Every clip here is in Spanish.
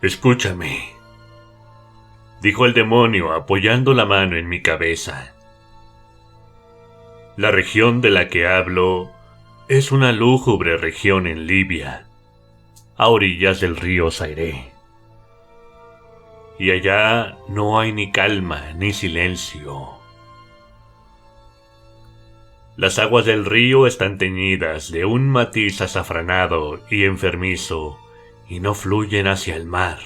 Escúchame, dijo el demonio apoyando la mano en mi cabeza. La región de la que hablo es una lúgubre región en Libia, a orillas del río Zaire. Y allá no hay ni calma ni silencio. Las aguas del río están teñidas de un matiz azafranado y enfermizo, y no fluyen hacia el mar,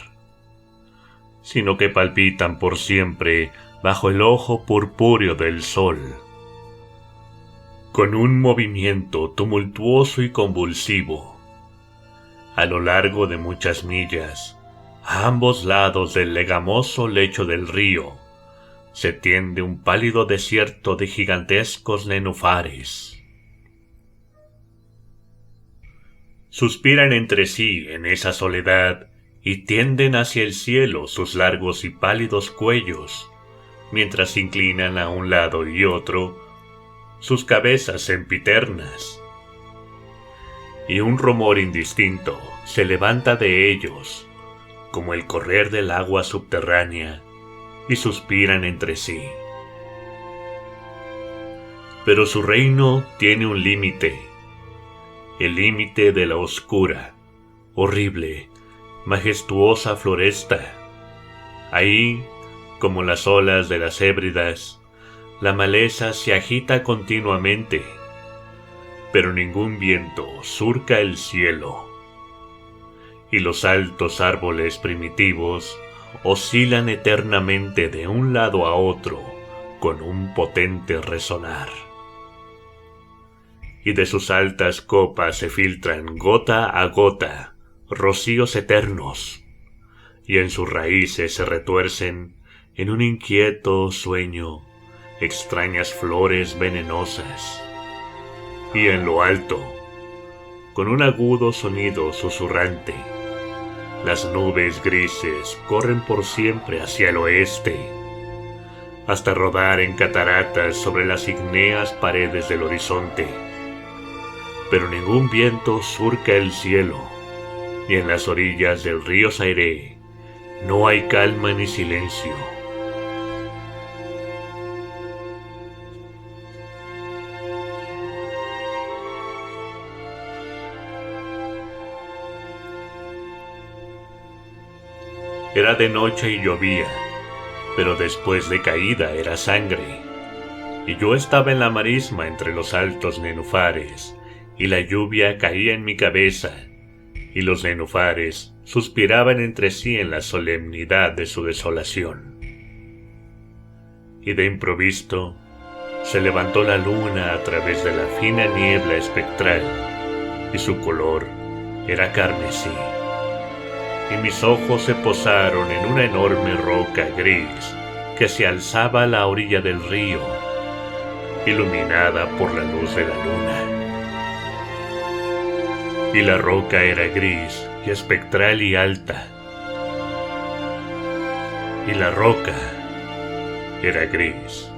sino que palpitan por siempre bajo el ojo purpúreo del sol. Con un movimiento tumultuoso y convulsivo, a lo largo de muchas millas, a ambos lados del legamoso lecho del río, se tiende un pálido desierto de gigantescos nenufares. Suspiran entre sí en esa soledad y tienden hacia el cielo sus largos y pálidos cuellos, mientras inclinan a un lado y otro sus cabezas sempiternas. Y un rumor indistinto se levanta de ellos, como el correr del agua subterránea, y suspiran entre sí. Pero su reino tiene un límite, el límite de la oscura, horrible, majestuosa floresta. Ahí, como las olas de las Hébridas, la maleza se agita continuamente, pero ningún viento surca el cielo, y los altos árboles primitivos oscilan eternamente de un lado a otro con un potente resonar. Y de sus altas copas se filtran gota a gota rocíos eternos, y en sus raíces se retuercen en un inquieto sueño extrañas flores venenosas. Y en lo alto, con un agudo sonido susurrante, las nubes grises corren por siempre hacia el oeste, hasta rodar en cataratas sobre las ígneas paredes del horizonte. Pero ningún viento surca el cielo, y en las orillas del río Zaire no hay calma ni silencio. Era de noche y llovía, pero después de caída era sangre, y yo estaba en la marisma entre los altos nenufares, y la lluvia caía en mi cabeza, y los nenufares suspiraban entre sí en la solemnidad de su desolación. Y de improviso se levantó la luna a través de la fina niebla espectral, y su color era carmesí. Y mis ojos se posaron en una enorme roca gris que se alzaba a la orilla del río, iluminada por la luz de la luna. Y la roca era gris y espectral y alta. Y la roca era gris.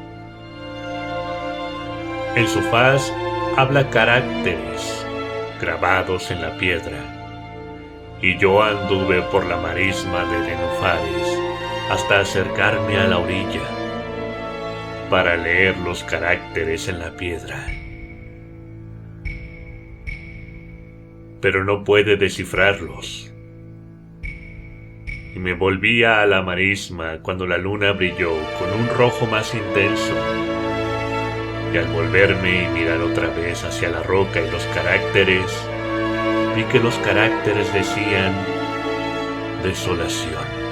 En su faz habla caracteres grabados en la piedra. Y yo anduve por la marisma de nenufares hasta acercarme a la orilla para leer los caracteres en la piedra. Pero no pude descifrarlos. Y me volvía a la marisma cuando la luna brilló con un rojo más intenso. Y al volverme y mirar otra vez hacia la roca y los caracteres, vi que los caracteres decían desolación.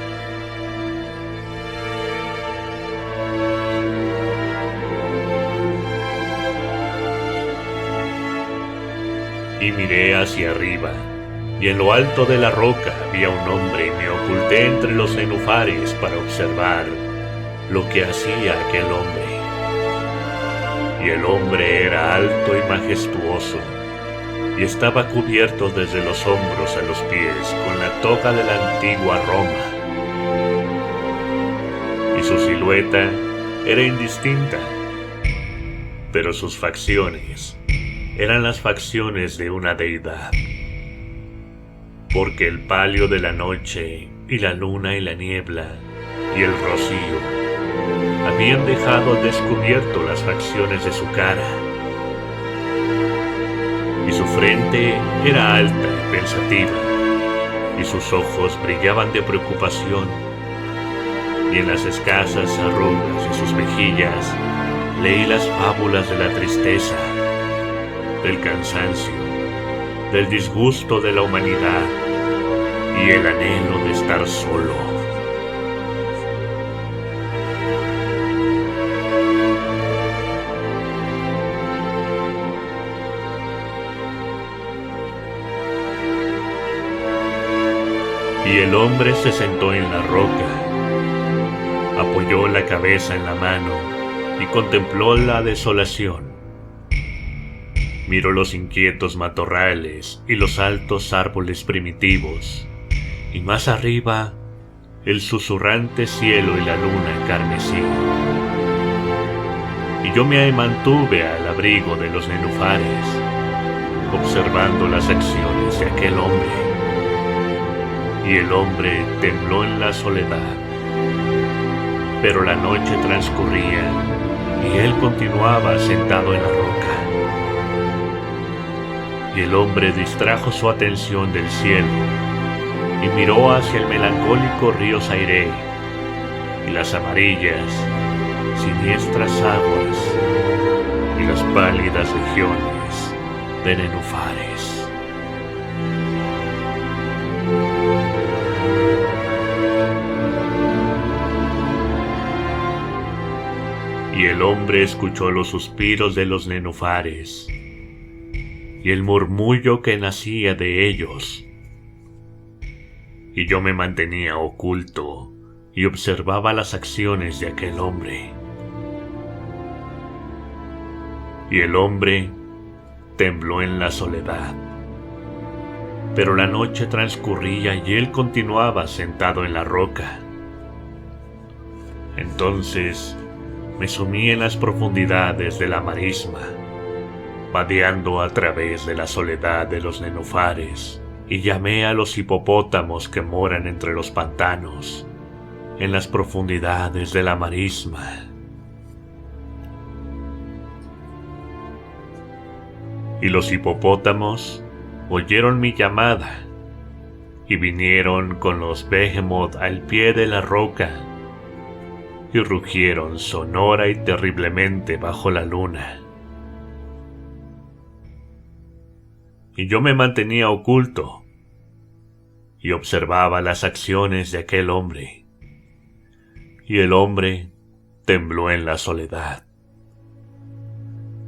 Y miré hacia arriba, y en lo alto de la roca había un hombre, y me oculté entre los nenufares para observar lo que hacía aquel hombre. Y el hombre era alto y majestuoso, y estaba cubierto desde los hombros a los pies con la toga de la antigua Roma. Y su silueta era indistinta, pero sus facciones eran las facciones de una deidad, porque el palio de la noche y la luna y la niebla y el rocío habían dejado al descubierto las facciones de su cara, y su frente era alta y pensativa, y sus ojos brillaban de preocupación, y en las escasas arrugas de sus mejillas leí las fábulas de la tristeza, del cansancio, del disgusto de la humanidad y el anhelo de estar solo. Y el hombre se sentó en la roca, apoyó la cabeza en la mano y contempló la desolación. Miró los inquietos matorrales y los altos árboles primitivos, y más arriba el susurrante cielo y la luna carmesí. Y yo me mantuve al abrigo de los nenufares, observando las acciones de aquel hombre. Y el hombre tembló en la soledad, pero la noche transcurría y él continuaba sentado en la roca. Y el hombre distrajo su atención del cielo y miró hacia el melancólico río Zaire y las amarillas, siniestras aguas y las pálidas regiones de nenufares. Y el hombre escuchó los suspiros de los nenufares y el murmullo que nacía de ellos. Y yo me mantenía oculto y observaba las acciones de aquel hombre. Y el hombre tembló en la soledad, pero la noche transcurría y él continuaba sentado en la roca. Entonces me sumí en las profundidades de la marisma, vadeando a través de la soledad de los nenufares, y llamé a los hipopótamos que moran entre los pantanos, en las profundidades de la marisma. Y los hipopótamos oyeron mi llamada, y vinieron con los behemoth al pie de la roca, y rugieron sonora y terriblemente bajo la luna. Y yo me mantenía oculto y observaba las acciones de aquel hombre. Y el hombre tembló en la soledad.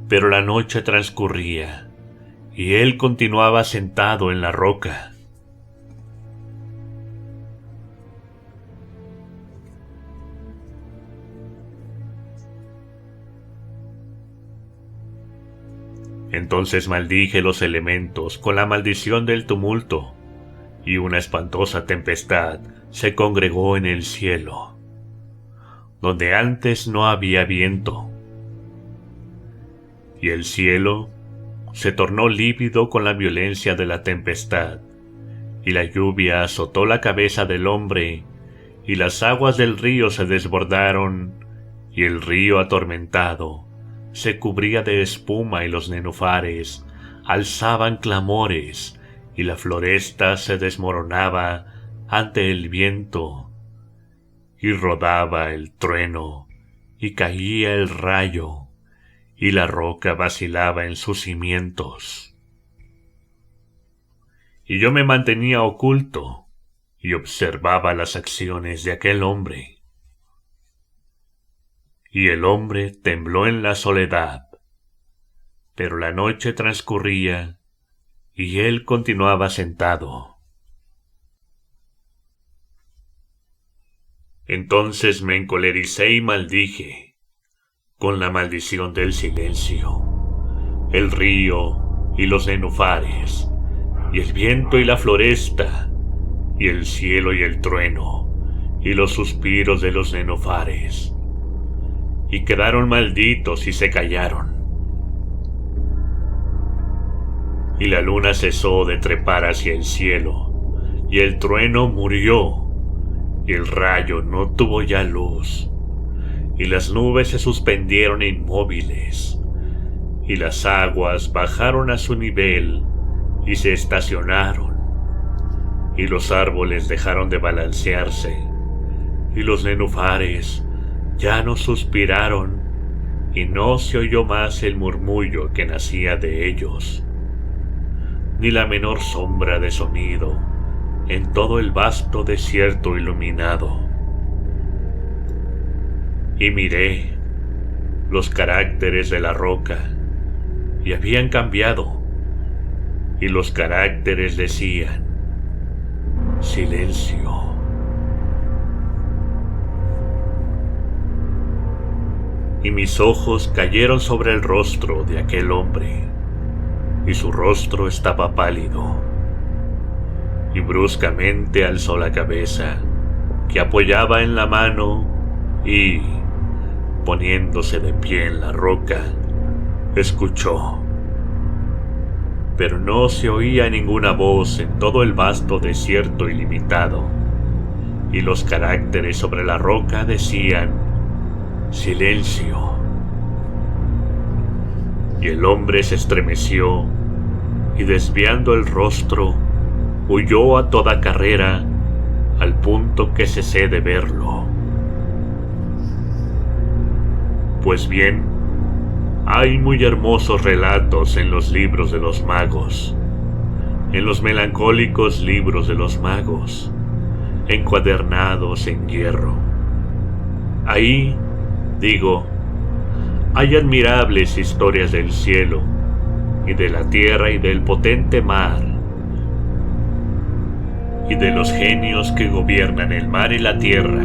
Pero la noche transcurría y él continuaba sentado en la roca. Entonces maldije los elementos con la maldición del tumulto, y una espantosa tempestad se congregó en el cielo, donde antes no había viento. Y el cielo se tornó lívido con la violencia de la tempestad, y la lluvia azotó la cabeza del hombre, y las aguas del río se desbordaron, y el río atormentado se cubría de espuma y los nenufares alzaban clamores y la floresta se desmoronaba ante el viento y rodaba el trueno y caía el rayo y la roca vacilaba en sus cimientos. Y yo me mantenía oculto y observaba las acciones de aquel hombre. Y el hombre tembló en la soledad, pero la noche transcurría y él continuaba sentado. Entonces me encolericé y maldije, con la maldición del silencio, el río y los nenufares, y el viento y la floresta, y el cielo y el trueno, y los suspiros de los nenufares. Y quedaron malditos y se callaron. Y la luna cesó de trepar hacia el cielo, y el trueno murió, y el rayo no tuvo ya luz, y las nubes se suspendieron inmóviles, y las aguas bajaron a su nivel y se estacionaron, y los árboles dejaron de balancearse, y los nenufares ya no suspiraron, y no se oyó más el murmullo que nacía de ellos, ni la menor sombra de sonido en todo el vasto desierto iluminado. Y miré los caracteres de la roca, y habían cambiado, y los caracteres decían: silencio. Y mis ojos cayeron sobre el rostro de aquel hombre, y su rostro estaba pálido, y bruscamente alzó la cabeza, que apoyaba en la mano, y, poniéndose de pie en la roca, escuchó. Pero no se oía ninguna voz en todo el vasto desierto ilimitado, y los caracteres sobre la roca decían: silencio. Y el hombre se estremeció, y desviando el rostro, huyó a toda carrera, al punto que cesé de verlo. Pues bien, hay muy hermosos relatos en los libros de los magos, en los melancólicos libros de los magos, encuadernados en hierro. Ahí, digo, hay admirables historias del cielo, y de la tierra y del potente mar, y de los genios que gobiernan el mar y la tierra,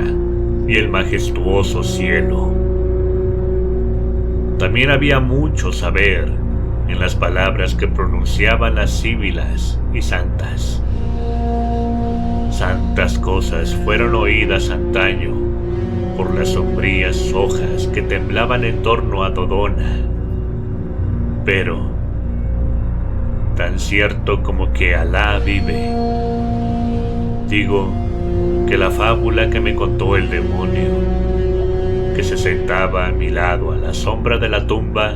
y el majestuoso cielo. También había mucho saber en las palabras que pronunciaban las síbilas y santas. Santas cosas fueron oídas antaño por las sombrías hojas que temblaban en torno a Dodona. Pero, tan cierto como que Alá vive, digo que la fábula que me contó el demonio, que se sentaba a mi lado a la sombra de la tumba,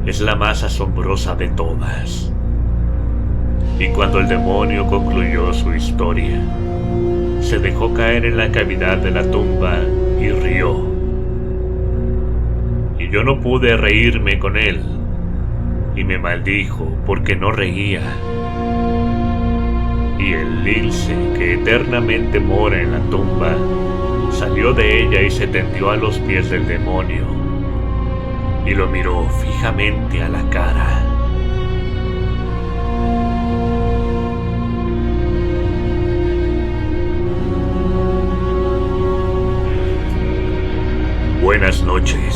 es la más asombrosa de todas. Y cuando el demonio concluyó su historia, se dejó caer en la cavidad de la tumba y rió. Y yo no pude reírme con él, y me maldijo porque no reía. Y el lince que eternamente mora en la tumba salió de ella y se tendió a los pies del demonio, y lo miró fijamente a la cara. Buenas noches.